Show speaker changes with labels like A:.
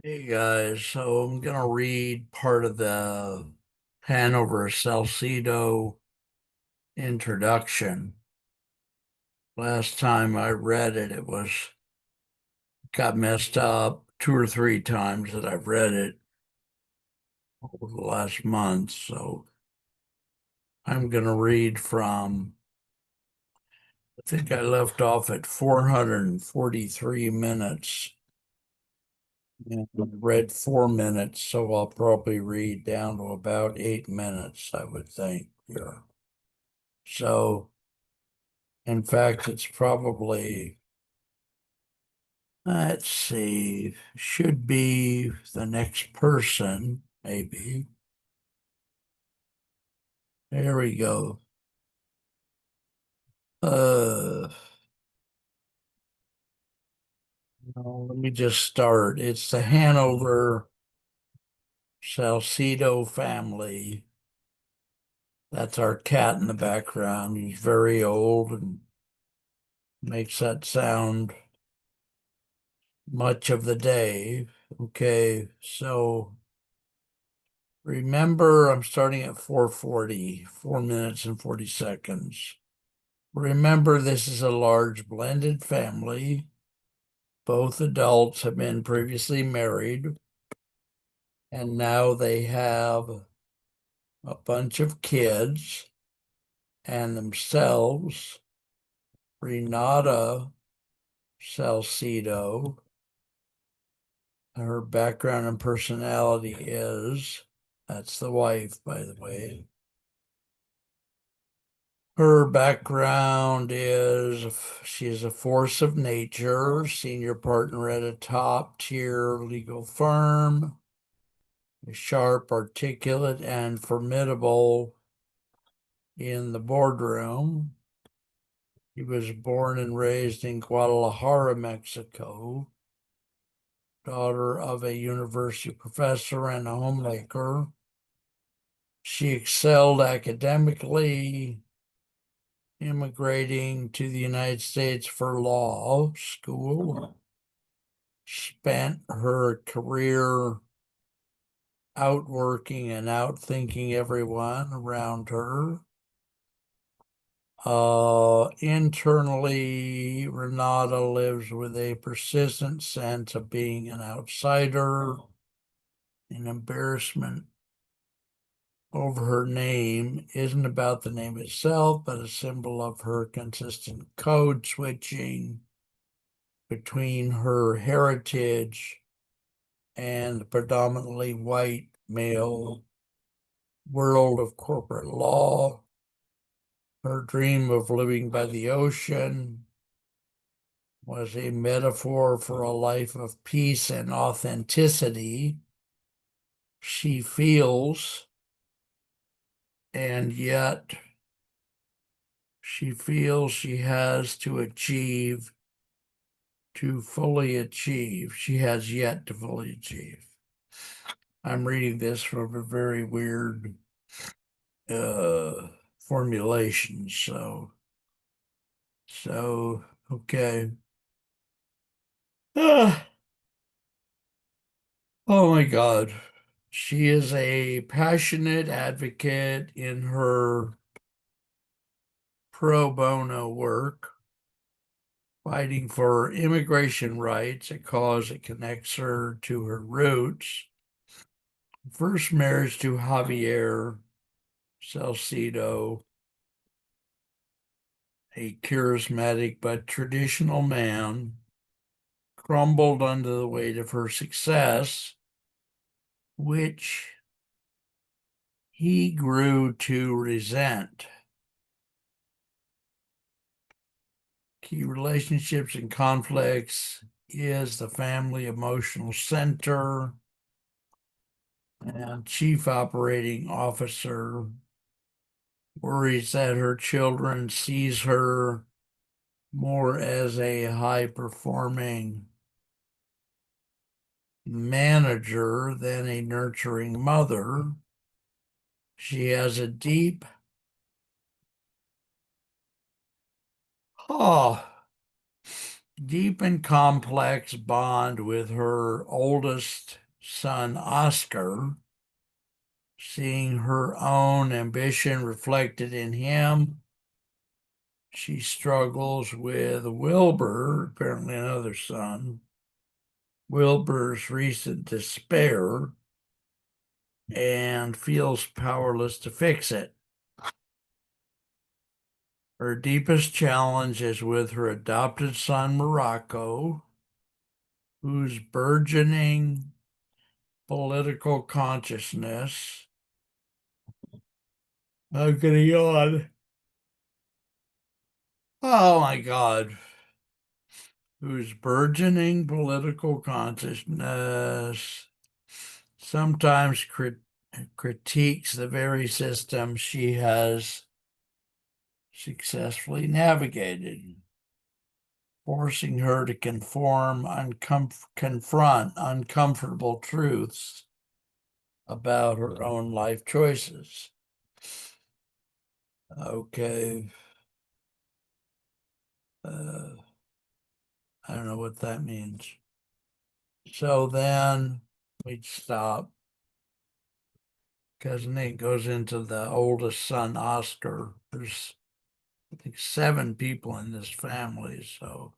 A: Hey guys, so I'm gonna read part of the Hanover Salcedo introduction. Last time I read it, it got messed up 2 or 3 times that I've read it over the last month. So I'm gonna read from, I think I left off at 443 minutes and I read 4 minutes, so I'll probably read down to about 8 minutes, I would think. Yeah. So in fact, it's probably, let's see, should be the next person, maybe. There we go. Uh, no, let me just start. It's the Hanover Salcedo family. That's our cat in the background. He's very old and makes that sound much of the day. Okay, so remember, I'm starting at 4:40, 4 minutes and 40 seconds. Remember, this is a large blended family. Both adults have been previously married, and now they have a bunch of kids and themselves. Renata Salcedo, her background and personality is, that's the wife, by the way. Her background is she is a force of nature, senior partner at a top tier legal firm, sharp, articulate, and formidable in the boardroom. He was born and raised in Guadalajara, Mexico, daughter of a university professor and a homemaker. She excelled academically, immigrating to the United States for law school, spent her career outworking and outthinking everyone around her. Internally, Renata lives with a persistent sense of being an outsider, an embarrassment over her name isn't about the name itself, but a symbol of her consistent code switching between her heritage and the predominantly white male world of corporate law. Her dream of living by the ocean was a metaphor for a life of peace and authenticity. She feels, and yet she feels she has to achieve, to fully achieve. She has yet to fully achieve. I'm reading this from a very weird formulation. So okay. Ah, oh my God. She is a passionate advocate in her pro bono work, fighting for immigration rights, a cause that connects her to her roots. First marriage to Javier Salcedo, a charismatic but traditional man, crumbled under the weight of her success, which he grew to resent. Key relationships and conflicts is the family emotional center and chief operating officer worries that her children sees her more as a high performing manager than a nurturing mother. She has a deep, oh, deep and complex bond with her oldest son, Oscar, seeing her own ambition reflected in him. She struggles with Wilbur, apparently another son, Wilbur's recent despair, and feels powerless to fix it. Her deepest challenge is with her adopted son, Morocco, whose burgeoning political consciousness. I'm gonna yawn. Oh my God. Whose burgeoning political consciousness sometimes critiques the very system she has successfully navigated, forcing her to confront uncomfortable truths about her own life choices. Okay. I don't know what that means. So then we'd stop because then it goes into the oldest son, Oscar. There's, I think, 7 people in this family. So